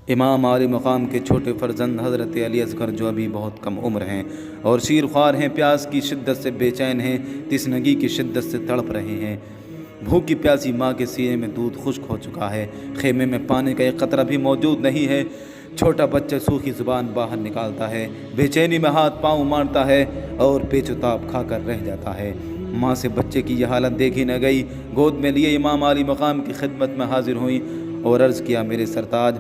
امام عالی مقام کے چھوٹے فرزند حضرت علی اصغر جو ابھی بہت کم عمر ہیں اور شیر خوار ہیں، پیاس کی شدت سے بے چین ہیں، تشنگی کی شدت سے تڑپ رہے ہیں۔ بھوکی پیاسی ماں کے سینے میں دودھ خشک ہو چکا ہے، خیمے میں پانی کا ایک قطرہ بھی موجود نہیں ہے۔ چھوٹا بچہ سوکھی زبان باہر نکالتا ہے، بے چینی میں ہاتھ پاؤں مارتا ہے اور پیچ و تاب کھا کر رہ جاتا ہے۔ ماں سے بچے کی یہ حالت دیکھی نہ گئی، گود میں لیے امام عالی مقام کی خدمت میں حاضر ہوئیں اور عرض کیا، میرے سرتاج،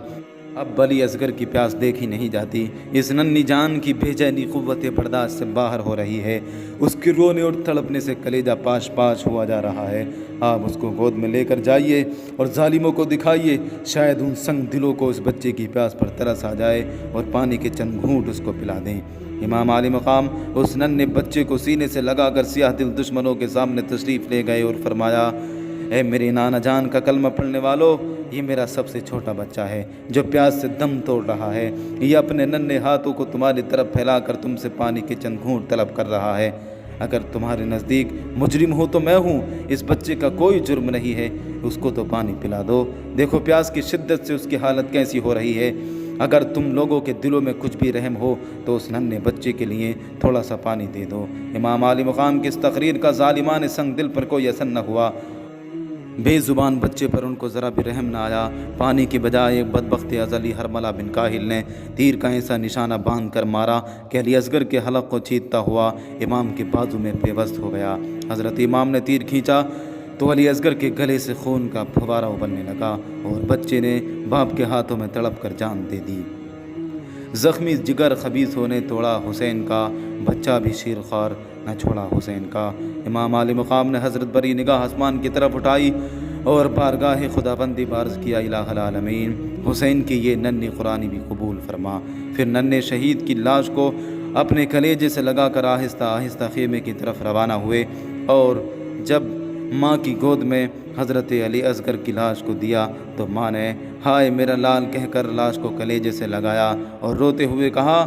اب علی اصغر کی پیاس دیکھی نہیں جاتی، اس ننھی جان کی بے چینی قوت برداشت سے باہر ہو رہی ہے، اس کے رونے اور تڑپنے سے کلیجہ پاش پاش ہوا جا رہا ہے۔ آپ اس کو گود میں لے کر جائیے اور ظالموں کو دکھائیے، شاید ان سنگ دلوں کو اس بچے کی پیاس پر ترس آ جائے اور پانی کے چند گھونٹ اس کو پلا دیں۔ امام عالی مقام اس ننھے بچے کو سینے سے لگا کر سیاہ دل دشمنوں کے سامنے تشریف لے گئے اور فرمایا، اے میری نانا جان کا کلمہ پڑھنے والو، یہ میرا سب سے چھوٹا بچہ ہے جو پیاس سے دم توڑ رہا ہے، یہ اپنے ننھے ہاتھوں کو تمہاری طرف پھیلا کر تم سے پانی کے چند گھونٹ طلب کر رہا ہے۔ اگر تمہارے نزدیک مجرم ہو تو میں ہوں، اس بچے کا کوئی جرم نہیں ہے، اس کو تو پانی پلا دو، دیکھو پیاس کی شدت سے اس کی حالت کیسی ہو رہی ہے۔ اگر تم لوگوں کے دلوں میں کچھ بھی رحم ہو تو اس ننھے بچے کے لیے تھوڑا سا پانی دے دو۔ امام عالی مقام کی اس تقریر کا ظالمان سنگ دل پر کوئی اثر نہ ہوا، بے زبان بچے پر ان کو ذرا بھی رحم نہ آیا۔ پانی کی بجائے ایک بدبخت ازلی حرملہ بن کاہل نے تیر کا ایسا نشانہ باندھ کر مارا کہ علی اصغر کے حلق کو چیرتا ہوا امام کے بازو میں پیوست ہو گیا۔ حضرت امام نے تیر کھینچا تو علی اصغر کے گلے سے خون کا پھوارہ ابلنے لگا اور بچے نے باپ کے ہاتھوں میں تڑپ کر جان دے دی۔ زخمی جگر خبیثوں نے توڑا حسین کا، بچہ بھی شیر خوار نہ چھوڑا حسین کا۔ امام عالی مقام نے حضرت بری نگاہ آسمان کی طرف اٹھائی اور بارگاہ خدا بندی عرض کیا، الہ العالمین، حسین کی یہ ننھی قربانی بھی قبول فرما۔ پھر ننھے شہید کی لاش کو اپنے کلیجے سے لگا کر آہستہ آہستہ خیمے کی طرف روانہ ہوئے اور جب ماں کی گود میں حضرت علی اصغر کی لاش کو دیا تو ماں نے ہائے میرا لال کہہ کر لاش کو کلیجے سے لگایا اور روتے ہوئے کہا،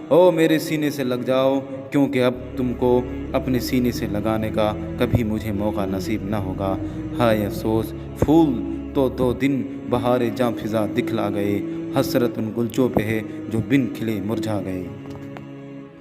او میرے سینے سے لگ جاؤ، کیونکہ اب تم کو اپنے سینے سے لگانے کا کبھی مجھے موقع نصیب نہ ہوگا۔ ہائے افسوس، پھول تو 2 دن بہار جاں فضا دکھلا گئے، حسرت ان گلچوں پہ ہے جو بن کھلے مرجھا گئے۔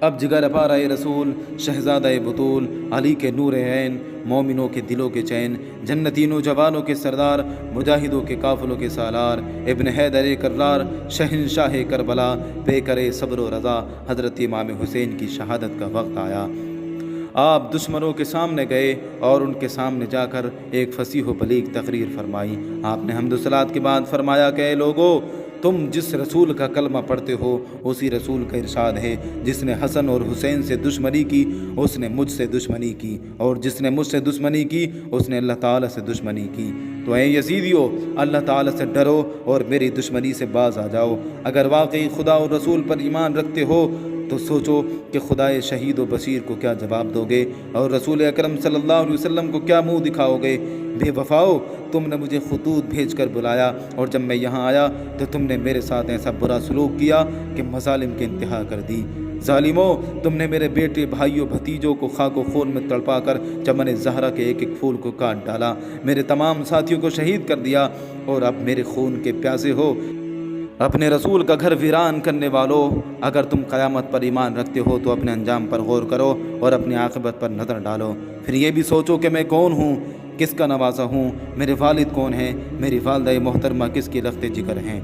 اب جگر پارہ رسول، شہزادہ بطول، علی کے نور عین، مومنوں کے دلوں کے چین، جنتی نوجوانوں کے سردار، مجاہدوں کے قافلوں کے سالار، ابن حیدر کرار، شہنشاہ کربلا، بے کرے صبر و رضا، حضرت امام حسین کی شہادت کا وقت آیا۔ آپ دشمنوں کے سامنے گئے اور ان کے سامنے جا کر ایک فصیح و بلیغ تقریر فرمائی۔ آپ نے حمد و صلوات کے بعد فرمایا کہ اے لوگو، تم جس رسول کا کلمہ پڑھتے ہو اسی رسول کا ارشاد ہے، جس نے حسن اور حسین سے دشمنی کی اس نے مجھ سے دشمنی کی، اور جس نے مجھ سے دشمنی کی اس نے اللہ تعالیٰ سے دشمنی کی۔ تو اے یزیدیو، اللہ تعالیٰ سے ڈرو اور میری دشمنی سے باز آ جاؤ۔ اگر واقعی خدا اور رسول پر ایمان رکھتے ہو تو سوچو کہ خدائے شہید و بشیر کو کیا جواب دو گے اور رسول اکرم صلی اللہ علیہ وسلم کو کیا منہ دکھاؤ گے۔ بے وفاؤ، تم نے مجھے خطوط بھیج کر بلایا اور جب میں یہاں آیا تو تم نے میرے ساتھ ایسا برا سلوک کیا کہ مظالم کی انتہا کر دی۔ ظالموں، تم نے میرے بیٹے، بھائیوں، بھتیجوں کو خاک و خون میں تڑپا کر چمن زہرا کے ایک ایک پھول کو کاٹ ڈالا، میرے تمام ساتھیوں کو شہید کر دیا اور اب میرے خون کے پیاسے ہو۔ اپنے رسول کا گھر ویران کرنے والوں، اگر تم قیامت پر ایمان رکھتے ہو تو اپنے انجام پر غور کرو اور اپنی عاقبت پر نظر ڈالو، پھر یہ بھی سوچو کہ میں کون ہوں، کس کا نوازا ہوں، میرے والد کون ہیں، میری والدہ محترمہ کس کی لخت جگر ہیں۔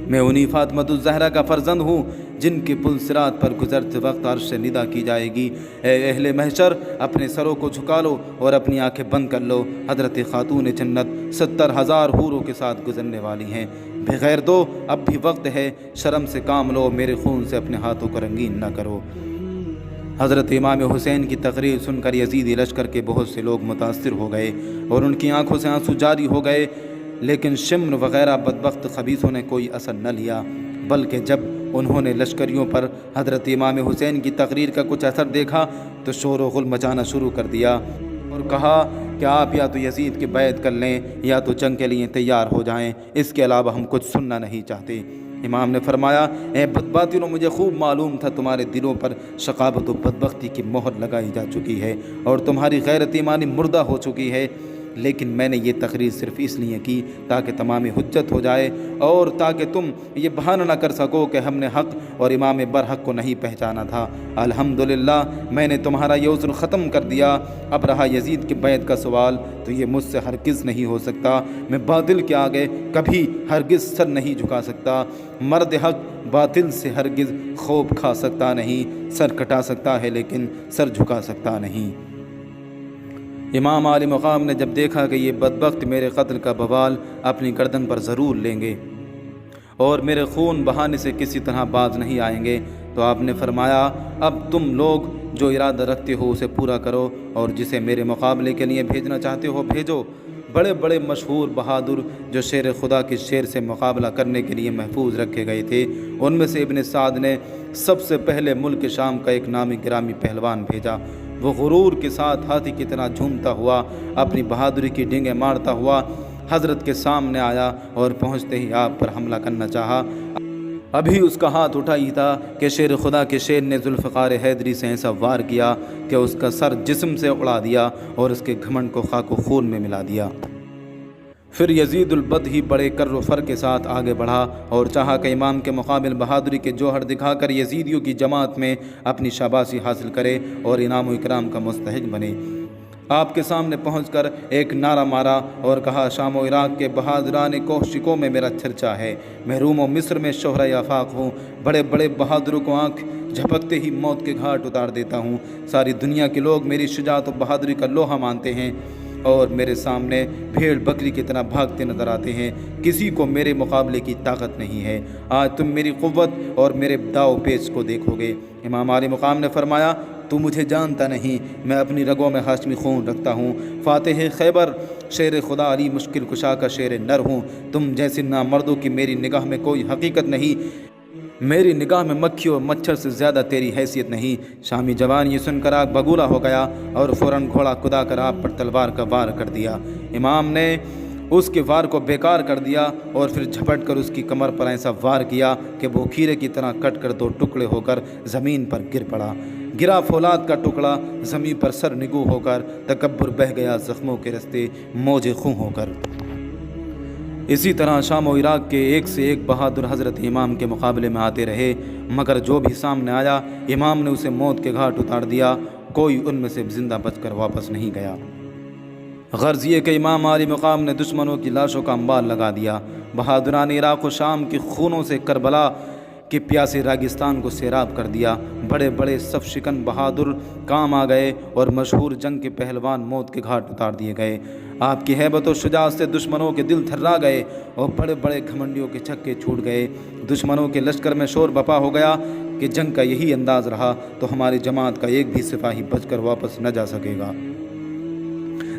میں انہی فاطمۃ الزہرا کا فرزند ہوں جن کے پل صراط پر گزرتے وقت عرش سے ندا کی جائے گی، اے اہل محشر، اپنے سروں کو جھکا لو اور اپنی آنکھیں بند کر لو، حضرت خاتون جنت 70,000 حوروں کے ساتھ گزرنے والی ہیں۔ بغیر دو، اب بھی وقت ہے، شرم سے کام لو، میرے خون سے اپنے ہاتھوں کو رنگین نہ کرو۔ حضرت امام حسین کی تقریر سن کر یزیدی لشکر کے بہت سے لوگ متاثر ہو گئے اور ان کی آنکھوں سے آنسو جاری ہو گئے، لیکن شمر وغیرہ بدبخت خبیثوں نے کوئی اثر نہ لیا، بلکہ جب انہوں نے لشکریوں پر حضرت امام حسین کی تقریر کا کچھ اثر دیکھا تو شور و غل مچانا شروع کر دیا اور کہا کہ آپ یا تو یزید کی بیعت کر لیں یا تو جنگ کے لیے تیار ہو جائیں، اس کے علاوہ ہم کچھ سننا نہیں چاہتے۔ امام نے فرمایا، اے بدباطنوں، مجھے خوب معلوم تھا تمہارے دلوں پر شقاوت و بدبختی کی مہر لگائی جا چکی ہے اور تمہاری غیرت ایمانی مردہ ہو چکی ہے۔ لیکن میں نے یہ تقریر صرف اس لیے کی تاکہ تمام حجت ہو جائے اور تاکہ تم یہ بہانہ نہ کر سکو کہ ہم نے حق اور امام برحق کو نہیں پہچانا تھا۔ الحمدللہ میں نے تمہارا یہ عذر ختم کر دیا۔ اب رہا یزید کی بیعت کا سوال تو یہ مجھ سے ہرگز نہیں ہو سکتا۔ میں باطل کے آگے کبھی ہرگز سر نہیں جھکا سکتا۔ مرد حق باطل سے ہرگز خوب کھا سکتا نہیں، سر کٹا سکتا ہے لیکن سر جھکا سکتا نہیں۔ امام عالی مقام نے جب دیکھا کہ یہ بدبخت میرے قتل کا بوال اپنی گردن پر ضرور لیں گے اور میرے خون بہانے سے کسی طرح باز نہیں آئیں گے، تو آپ نے فرمایا اب تم لوگ جو ارادہ رکھتے ہو اسے پورا کرو اور جسے میرے مقابلے کے لیے بھیجنا چاہتے ہو بھیجو۔ بڑے بڑے مشہور بہادر جو شیر خدا کے شیر سے مقابلہ کرنے کے لیے محفوظ رکھے گئے تھے، ان میں سے ابن سعد نے سب سے پہلے ملک شام کا ایک نامی گرامی پہلوان بھیجا۔ وہ غرور کے ساتھ ہاتھی کی طرح جھومتا ہوا، اپنی بہادری کی ڈینگیں مارتا ہوا حضرت کے سامنے آیا اور پہنچتے ہی آپ پر حملہ کرنا چاہا۔ ابھی اس کا ہاتھ اٹھا ہی تھا کہ شیر خدا کے شیر نے ذوالفقار حیدری سے ایسا وار کیا کہ اس کا سر جسم سے اڑا دیا اور اس کے گھمنڈ کو خاک و خون میں ملا دیا۔ پھر یزید البد ہی بڑے کر و فر کے ساتھ آگے بڑھا اور چاہا کہ امام کے مقابل بہادری کے جوہر دکھا کر یزیدیوں کی جماعت میں اپنی شاباشی حاصل کرے اور انعام و اکرام کا مستحق بنے۔ آپ کے سامنے پہنچ کر ایک نعرہ مارا اور کہا شام و عراق کے بہادران کوششوں میں میرا چرچا ہے، میں روم و مصر میں شہرۂ آفاق ہوں، بڑے بڑے بہادروں کو آنکھ جھپکتے ہی موت کے گھاٹ اتار دیتا ہوں۔ ساری دنیا کے لوگ میری شجاعت و بہادری کا لوہا مانتے ہیں اور میرے سامنے بھیڑ بکری کی طرح بھاگتے نظر آتے ہیں، کسی کو میرے مقابلے کی طاقت نہیں ہے۔ آج تم میری قوت اور میرے داؤ پیچ کو دیکھو گے۔ امام عالی مقام نے فرمایا تو مجھے جانتا نہیں، میں اپنی رگوں میں ہاشمی خون رکھتا ہوں، فاتح خیبر شیر خدا علی مشکل کشا کا شیر نر ہوں۔ تم جیسے نامردوں کی میری نگاہ میں کوئی حقیقت نہیں، میری نگاہ میں مکھی اور مچھر سے زیادہ تیری حیثیت نہیں۔ شامی جوان یہ سن کر آگ بگولا ہو گیا اور فوراً گھوڑا کدا کر آپ پر تلوار کا وار کر دیا۔ امام نے اس کے وار کو بیکار کر دیا اور پھر جھپٹ کر اس کی کمر پر ایسا وار کیا کہ وہ کھیرے کی طرح کٹ کر دو ٹکڑے ہو کر زمین پر گر پڑا۔ گرا فولاد کا ٹکڑا زمین پر سر نگو ہو کر، تکبر بہہ گیا زخموں کے رستے موج خوں ہو کر۔ اسی طرح شام و عراق کے ایک سے ایک بہادر حضرت امام کے مقابلے میں آتے رہے، مگر جو بھی سامنے آیا امام نے اسے موت کے گھاٹ اتار دیا، کوئی ان میں سے زندہ بچ کر واپس نہیں گیا۔ غرض یہ کہ امام عالی مقام نے دشمنوں کی لاشوں کا انبار لگا دیا، بہادران عراق و شام کی خونوں سے کربلا کے پیاسے راگستان کو سیراب کر دیا۔ بڑے بڑے صف شکن بہادر کام آ گئے اور مشہور جنگ کے پہلوان موت کے گھاٹ اتار دیے گئے۔ آپ کی ہیبت و شجاعت سے دشمنوں کے دل تھرا گئے اور بڑے بڑے گھمنڈیوں کے چھکے چھوٹ گئے۔ دشمنوں کے لشکر میں شور بپا ہو گیا کہ جنگ کا یہی انداز رہا تو ہماری جماعت کا ایک بھی سپاہی بچ کر واپس نہ جا سکے گا۔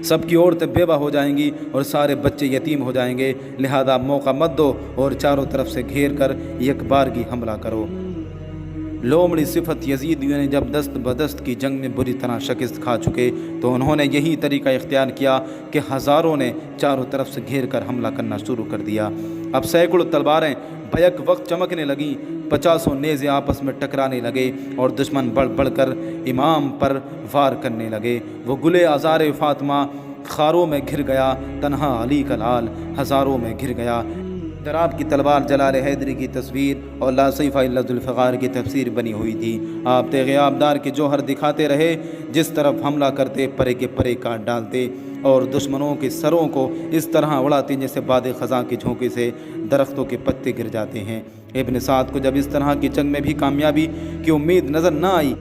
سب کی عورتیں بیوہ ہو جائیں گی اور سارے بچے یتیم ہو جائیں گے، لہذا موقع مت دو اور چاروں طرف سے گھیر کر یک بارگی حملہ کرو۔ لومڑی صفت یزیدیوں نے جب دست بدست کی جنگ میں بری طرح شکست کھا چکے تو انہوں نے یہی طریقہ اختیار کیا کہ ہزاروں نے چاروں طرف سے گھیر کر حملہ کرنا شروع کر دیا۔ اب سینکڑوں تلواریں بیک وقت چمکنے لگیں، 50 نیزے آپس میں ٹکرانے لگے اور دشمن بڑھ بڑھ کر امام پر وار کرنے لگے۔ وہ گلے آزار فاطمہ خاروں میں گھر گیا، تنہا علی کا لال ہزاروں میں گھر گیا۔ دراب کی تلوار جلال حیدری کی تصویر اور لا سیف الا ذوالفقار کی تفسیر بنی ہوئی تھی۔ آپ تیغ آبدار کے جوہر دکھاتے رہے، جس طرف حملہ کرتے پرے کے پرے کاٹ ڈالتے اور دشمنوں کے سروں کو اس طرح اڑاتے جیسے باد خزاں کے جھونکے سے درختوں کے پتے گر جاتے ہیں۔ ابن سعد کو جب اس طرح کی جنگ میں بھی کامیابی کی امید نظر نہ آئی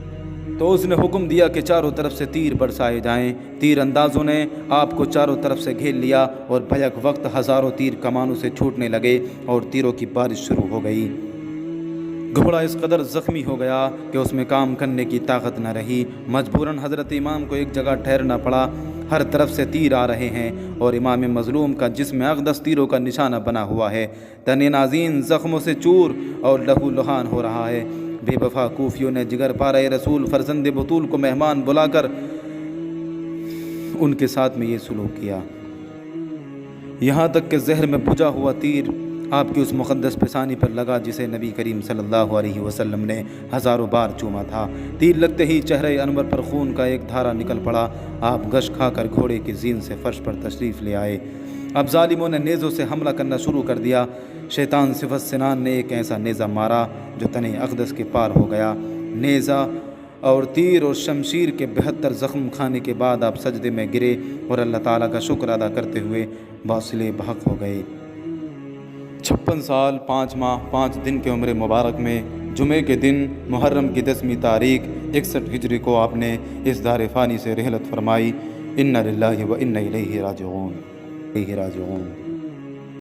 تو اس نے حکم دیا کہ چاروں طرف سے تیر برسائے جائیں۔ تیر اندازوں نے آپ کو چاروں طرف سے گھیر لیا اور بیک وقت ہزاروں تیر کمانوں سے چھوٹنے لگے اور تیروں کی بارش شروع ہو گئی۔ گھوڑا اس قدر زخمی ہو گیا کہ اس میں کام کرنے کی طاقت نہ رہی، مجبوراً حضرت امام کو ایک جگہ ٹھہرنا پڑا۔ ہر طرف سے تیر آ رہے ہیں اور امام مظلوم کا جسم اقدس تیروں کا نشانہ بنا ہوا ہے، تن نازین زخموں سے چور اور لہو لہان ہو رہا ہے۔ بے وفا کوفیوں نے جگر پارہ رسول فرزند بطول کو مہمان بلا کر ان کے ساتھ میں یہ سلوک کیا، یہاں تک کہ زہر میں بجھا ہوا تیر آپ کی اس مقدس پیشانی پر لگا جسے نبی کریم صلی اللہ علیہ وسلم نے ہزاروں بار چوما تھا۔ تیر لگتے ہی چہرے انور پر خون کا ایک دھارا نکل پڑا۔ آپ گش کھا کر گھوڑے کی زین سے فرش پر تشریف لے آئے۔ اب ظالموں نے نیزوں سے حملہ کرنا شروع کر دیا۔ شیطان صفت سنان نے ایک ایسا نیزہ مارا جو تن اقدس کے پار ہو گیا۔ نیزہ اور تیر اور شمشیر کے 72 زخم کھانے کے بعد آپ سجدے میں گرے اور اللہ تعالیٰ کا شکر ادا کرتے ہوئے باصل بحق ہو گئے۔ 56 سال 5 ماہ 5 دن کے عمر مبارک میں جمعے کے دن محرم کی 10ویں تاریخ 61 ہجری کو آپ نے اس دار فانی سے رحلت فرمائی۔ انا للہ و انا الیہ راجعون۔